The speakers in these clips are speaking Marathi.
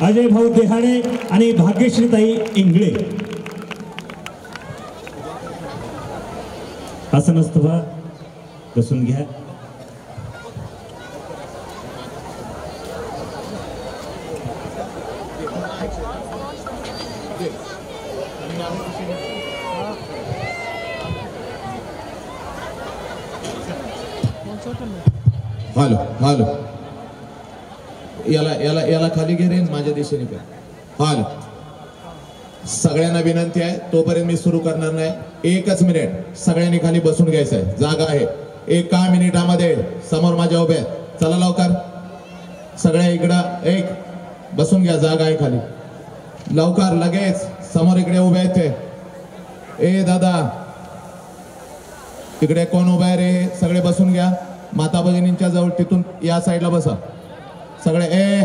अजय भाऊ देहाडे आणि भाग्यश्रीताई इंगळे असं नसतं बा, बसून घ्या. हॅलो हॅलो याला याला याला खाली घे रे, माझ्या दिशेने कर. हॅलो, सगळ्यांना विनंती आहे, तोपर्यंत मी सुरू करणार नाही. 1च मिनिट सगळ्यांनी खाली बसून घ्यायचं आहे. जागा आहे. 1 मिनिटामध्ये समोर माझ्या उभे आहेत. चला लवकर सगळ्या इकडं एक बसून घ्या. जागा आहे खाली. लवकर लगेच समोर इकडे उभे आहेत ते. ए दादा तिकडे कोण उभा आहे रे? सगळे बसून घ्या. माता भगिनींच्या जवळ तिथून या साईडला बसा सगळे. ए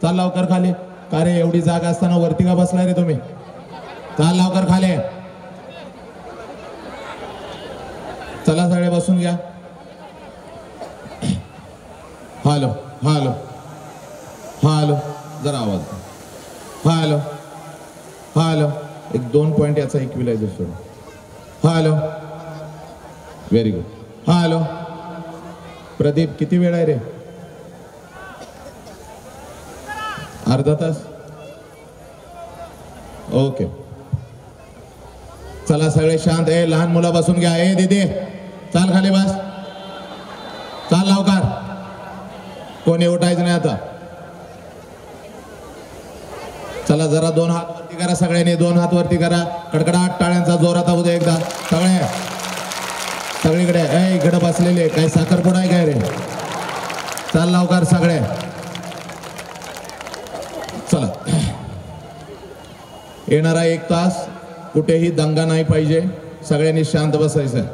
चाल लवकर खाली. का रे एवढी जागा असताना वरती का बसलाय रे तुम्ही? चाल लवकर खाली. चला सगळे बसून घ्या. हॅलो हॅलो हॅलो जरा आवाज. हॅलो हॅलो 1-2 पॉइंट याचा इक्विलायझर सोडा. Hello very good. Hello Pradeep किती वेळ आहे रे? अर्धा तास. ओके चला सगळे शांत. ए लहान मुलं बसून घ्या. ए दीदी चाल खाली बस. चाल लवकर. कोणी उठायचं नाही आता. चला जरा 2 हात वरती करा सगळ्यांनी. 2 हात वरती करा. कडकडाट टाळ्यांचा जोरात होऊ दे एकदा सगळे. सगळीकडे ए इकडे बसलेले काही साखरपुडा आहे काय रे? चाल लवकर सगळे. चला येणारा 1 तास कुठेही दंगा नाही पाहिजे. सगळ्यांनी शांत बसायचं.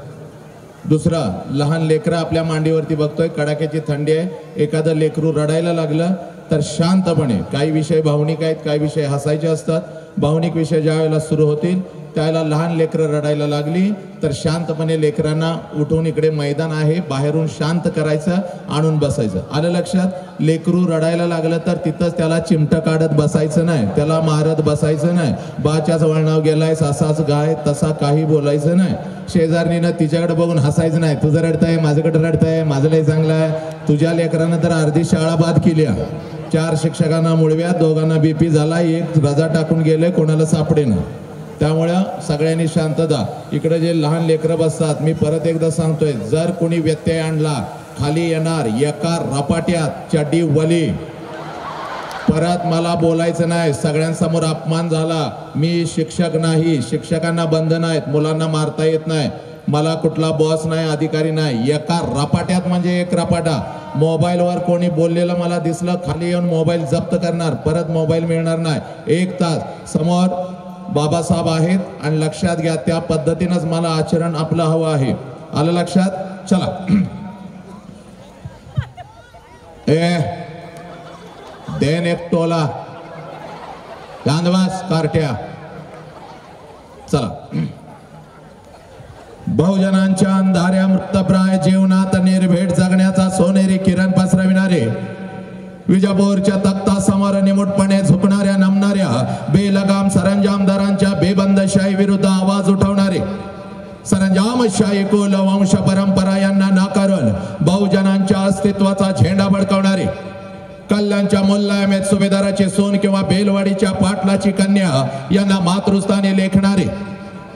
दुसरा, लहान लेकरं आपल्या मांडीवरती बघतोय. कडाक्याची थंडी आहे. एखादं लेकरू रडायला लागलं तर शांतपणे. काही विषय भावनिक आहेत, काही विषय हसायचे असतात. भावनिक विषय ज्या वेळेला सुरू होतील त्यावेळेला लहान लेकरं रडायला लागली तर शांतपणे लेकरांना उठवून इकडे मैदान आहे बाहेरून शांत करायचं, आणून बसायचं. आलं लक्षात? लेकरू रडायला लागलं तर तिथंच त्याला चिमटं काढत बसायचं नाही, त्याला मारत बसायचं नाही. बाच्याच वळणाव गेलाय असाच गाय तसा काही बोलायचं नाही. शेजारणीनं तिच्याकडे बघून हसायचं नाही. तुझं रडतंय, माझ्याकडे रडतंय, माझं लय चांगलं आहे. तुझ्या लेकरानं तर अर्धी शाळा बाद केली. 4 शिक्षकांना मुळव्या, 2घांना BP झाला, 1 रजा टाकून गेले, कोणाला सापडेना. त्यामुळे सगळ्यांनी शांतता. इकडे जे लहान लेकरं बसतात, मी परत एकदा सांगतोय, जर कोणी व्यत्यय आणला खाली येणार एका रपाट्यात चड्डी वली. परत मला बोलायचं नाही. सगळ्यांसमोर अपमान झाला. मी शिक्षक नाही, शिक्षकांना बंधन आहेत, मुलांना मारता येत नाही, मला कुठला बॉस नाही, अधिकारी नाही. एका रपाट्यात म्हणजे 1 रपाटा. मोबाईलवर कोणी बोललेलं मला दिसलं, खाली येऊन मोबाईल जप्त करणार, परत मोबाईल मिळणार नाही. 1 तास समोर बाबासाहेब आहेत आणि लक्षात घ्या त्या पद्धतीनंच मला आचरण आपलं हवं आहे. आलं लक्षात? चला ए देन 1 टोला चांदवास कार्ट्या. चला बहुजनांच्या अंधाऱ्या मृतप्राय जीवनात निर्भीड जगण्याचा सोनेरी किरण पसरविणारे, विजापूरच्या तख्ता समोर निमूटपणे झुकणाऱ्या नमणाऱ्या बेलगाम सरंजामदारांच्या बेबंदशाही विरुद्ध आवाज उठवणारे, सरंजामशाही कुल वंश परंपरा यांना नाकारून बहुजनांच्या अस्तित्वाचा झेंडा बळकावणारे, कल्याणच्या मुल्ला अहमेद सुभेदाराची सून किंवा बेलवाडीच्या पाटलाची कन्या यांना मातृस्थानी लेखणारे,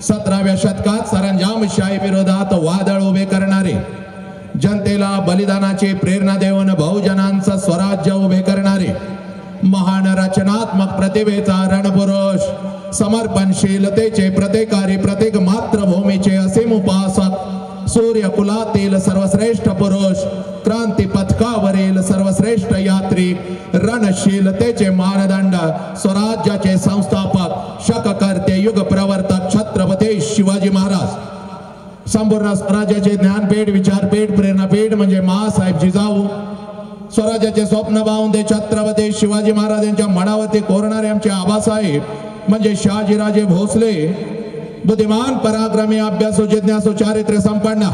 17व्या शतकात सरंजामशाही विरोधात वादळ उभे करणारे, जनतेला बलिदानाची प्रेरणा देऊन बहुजनांचं स्वराज्य उभे करणारे, महान रचनात्मक प्रतिभेचा रणपुरुष, समर्पणशीलतेचे प्रतिकारी, प्रत्येक मातृभूमीचे असीम उपासक, सूर्यकुलातील सर्वश्रेष्ठ पुरुष, क्रांती पथकावरील सर्वश्रेष्ठ यात्रिक, रणशीलतेचे मानदंड, स्वराज्याचे संस्थापक, शककर्ते, युग प्रवर्तक छत्रपती शिवाजी महाराज. संपूर्ण स्वराज्याचे ज्ञानपीठ, विचारपीठ, प्रेरणापीठ म्हणजे माँसाहेब जिजाऊ. स्वराज्याचे स्वप्न पाहून छत्रपती शिवाजी महाराजांच्या मनावरती कोरणारे आमचे आबासाहेब म्हणजे शहाजीराजे भोसले. बुद्धिमान, पराक्रमी, अभ्यासू, जिज्ञासू, चारित्र्य संपन्न,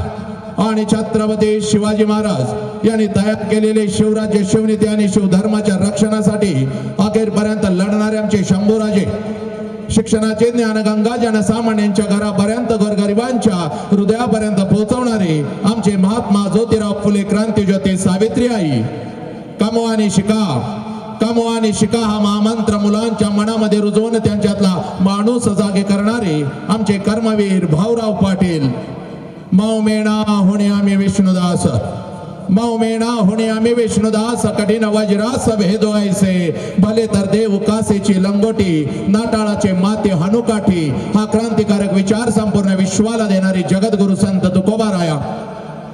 आणि छत्रपती शिवाजी महाराज यांनी तयार केलेले शिवराज्य, शिवनीती आणि शिवधर्माच्या रक्षणासाठी अखेरपर्यंत लढणारे आमचे शंभूराजे, शिक्षणाचे ज्ञानगंगा जनसामान्यांच्या घरापर्यंत, गोरगरिबांच्या हृदयापर्यंत पोहोचवणारे आमचे महात्मा ज्योतिराव फुले, क्रांतीज्योती सावित्री आई, कमवा आणि शिका हा महामंत्र मुलांच्या मनामध्ये रुजवून त्यांच्यातला माणूस जागे करणारे आमचे कर्मवीर भाऊराव पाटील, मौमेणा होणे आम्ही विष्णुदास, मौमेणा होणे आम्ही विष्णुदास, कठीण वज्रास भेदो ऐसे, भले तर देव कासेची लंगोटी, नाटाळाचे माते हनुकाठी, हा क्रांतिकारक विचार संपूर्ण विश्वाला देणारे जगद्गुरु संत तुकोबाराया,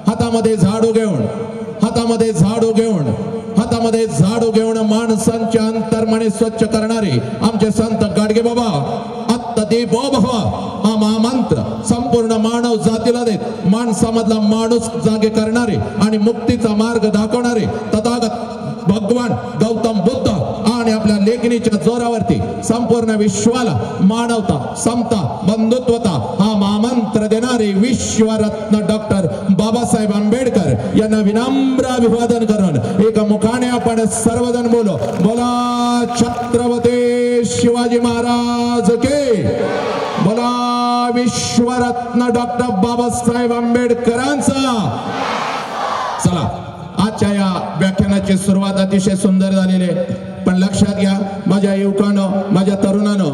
हातामध्ये झाडू घेऊन माणसांच्या अंतर्मने स्वच्छ करणारे आमचे संत गाडगे बाबा, आत्मदेवो भव हा महामंत्र संपूर्ण मानव जातीला देत माणसामधला माणूस जागे करणारे आणि मुक्तीचा मार्ग दाखवणारे तथागत भगवान गौतम बुद्ध आणि आपल्या लेखणीच्या जोरावरती संपूर्ण विश्वाला मानवता, समता, बंधुत्वता हा महामंत्र देणारे विश्वरत्न डॉक्टर बाबासाहेब आंबेडकर यांना विनम्र अभिवादन करून एक मुखाने आपण सर्वजण बोला छत्रपती शिवाजी महाराज के, बोला विश्वरत्न डॉक्टर बाबासाहेब आंबेडकरांचा। चला, आजच्या या व्याख्यानाची सुरुवात अतिशय सुंदर झालेली आहे, पण लक्षात घ्या माझ्या युवकांनो, माझ्या तरुणांनो,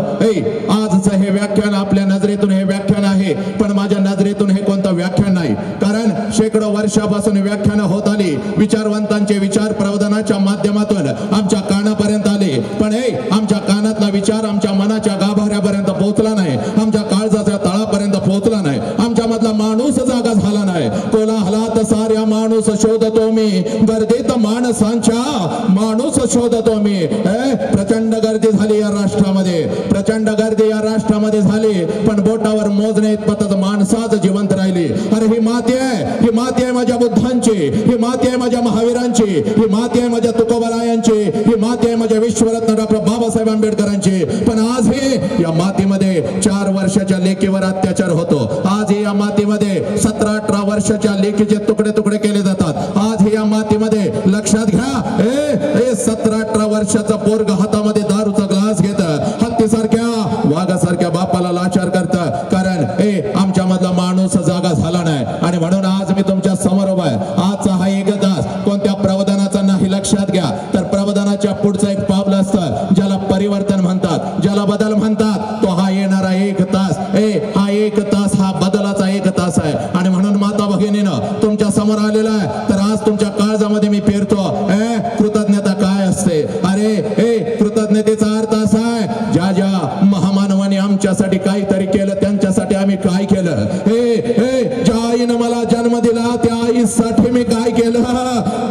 आजचं हे व्याख्यान आपल्या नजरेतून हे व्याख्यान आहे, पण माझ्या नजरेतून हे कोणतं व्याख्यान नाही, कारण शेकडो वर्षापासून व्याख्यान होत आली, विचारवंतांचे विचार प्रबोधनाच्या माध्यमातून आमच्या कानापर्यंत आले, पण आमच्या कानातला विचार आमच्या मनाच्या गाभाऱ्यापर्यंत पोहोचला नाही, आमच्या काळजाच्या तळापर्यंत पोहोचला नाही, आमच्या मधला माणूस जागा झाला नाही, कोलाहलात साऱ्या माणूस शोधतो मी, गर्दीत माणसांच्या माणूस शोधतो मी। प्रचंड गर्दी झाली या राष्ट्रामध्ये, प्रचंड गर्दी या राष्ट्रामध्ये झाली, पण बोटावर मोजणे इतपतच माणसाच जिवंत राहिली। अरे ही माती आहे माझ्या बुद्धांची, ही माती आहे माझ्या महावीरांची, ही माती आहे माझ्या तुकोबारायांची, ही माती आहे माझ्या विश्वरत्न डॉक्टर बाबासाहेब आंबेडकरांची, पण आज हे या मातीमध्ये 4 वर्षाच्या लेकीवर अत्याचार होतो, आज या मातीमध्ये 17-18 वर्षाच्या लेकीचे तुकडे तुकडे केले जातात, आज या मातीमध्ये लक्षात घ्या 17-18 वर्षाचा पोरग हातामध्ये दारूचा ग्लास घेत हत्तीसारख्या वाघासारख्या बापाला लाचार करत, कारण आमच्या मधला माणूस जागा झाला नाही। आणि म्हणून आज मी तुमच्या समोर उभा आहे। आजचा हा एक तास कोणत्या प्रबोधनाचा नाही, लक्षात घ्या, तर प्रबोधनाच्या पुढचं एक पावलं असतं ज्याला परिवर्तन म्हणतात, ज्याला बदल म्हणतात, तो हा येणारा एक तास, हा एक तास हा बदलाचा एक तास आहे। आणि म्हणून माता भगिनीनं तुमच्या समोर आलेला आहे, तर आज तुमच्या काळजामध्ये मी पेरतो कृतज्ञता काय असते। अरे कृतज्ञतेचा अर्थ असा आहे, ज्या ज्या महामानवाने आमच्यासाठी काहीतरी केलं त्यांच्यासाठी आम्ही काय केलं, ज्या आईनं मला जन्म दिला त्या आईसाठी मी काय केलं,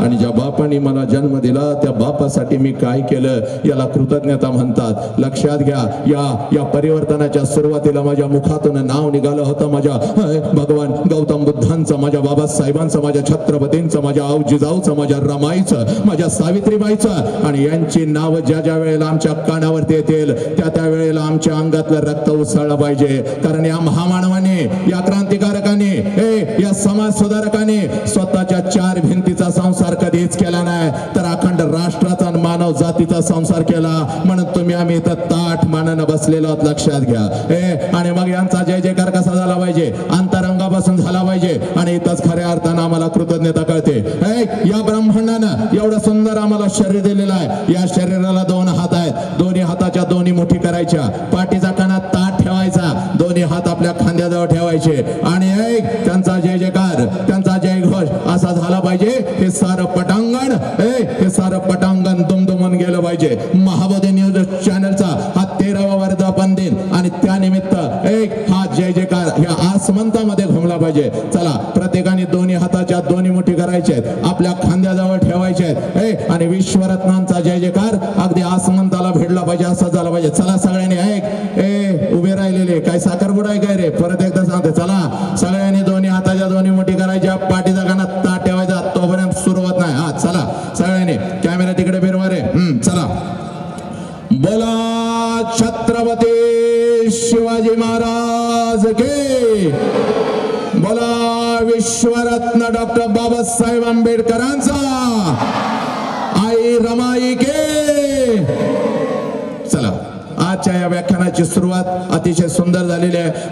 आणि ज्या बापाने मला जन्म दिला त्या बापासाठी मी काय केलं, याला कृतज्ञता म्हणतात। लक्षात घ्या, या परिवर्तनाच्या सुरुवातीला माझ्या मुखातून नाव निघालं होतं माझ्या भगवान गौतम बुद्धांचं, माझ्या बाबासाहेबांचं, माझ्या छत्रपतींचं, माझ्या जिजाऊचं, माझ्या रमाईचं, माझ्या सावित्रीबाईचं, आणि यांची नाव ज्या वेळेला आमच्या कानावरती येतील त्या वेळेला आमच्या अंगातलं रक्त उसळलं पाहिजे, कारण या महामानवाने, या क्रांतिकारकाने, या समाज सुधारकाने स्वतःच्या 4 भिंतीचा संसार कधीच केला नाही, तर अखंड राष्ट्राचा मानव जातीचा संसार केला, म्हणून तुम्ही आम्ही इथं ताठ मानानं बसलेलो आहोत, लक्षात घ्या। आणि मग यांचा जय जयकार कसा झाला पाहिजे, अंतरंगापासून झाला पाहिजे, आणि इथंच खऱ्या अर्थानं आम्हाला कृतज्ञता कळते। या ब्रह्मांडानं एवढं सुंदर आम्हाला शरीर दिलेलं आहे, या शरीराला 2 हात आहेत, दोन्ही हाताच्या दोन्ही मुठी करायच्या, पाठीचा कानात ताट ठेवायचा, दोन्ही हात आपल्या खांद्याजवळ ठेवायचे, आणि त्यांचा जय जयकार, त्यांचा जय घोष असा झाला पाहिजे। हे सारं पटांगण दुमदुमून गेलं पाहिजे। महाबोधी न्यूज चॅनलचा हा 13वा वर्धापन दिन, आणि त्यानिमित्त हा जय जयकार ह्या आसमंतामध्ये घुमला पाहिजे। चला, प्रत्येकाने दोन्ही हाताच्या दोन्ही मुठी करायचे, आपल्या खांद्याजवळ ठेवायचे, आणि विश्वरत्नांचा जय जयकार अगदी आसमंताला भेटला पाहिजे, असं झाला पाहिजे। चला सगळ्यांनी उभे राहिलेले काय साखरपुडा आहे काय रे, परत एकदा सांगते, चला सगळ्यांनी दोन्ही हाताच्या दोन्ही मुठी करायच्या, पाठीचा कानात ताट ठेवायचा, तोपर्यंत सुरुवात नाही। हा चला सगळ्यांनी कॅमेरा तिकडे फिरवा रे, चला, बोला छत्रपती शिवाजी महाराज के, बोला विश्वरत्न डॉक्टर बाबासाहेब आंबेडकरांचा आई रमाई के. चला, आजच्या या व्याख्यानाची सुरुवात अतिशय सुंदर झालेली आहे.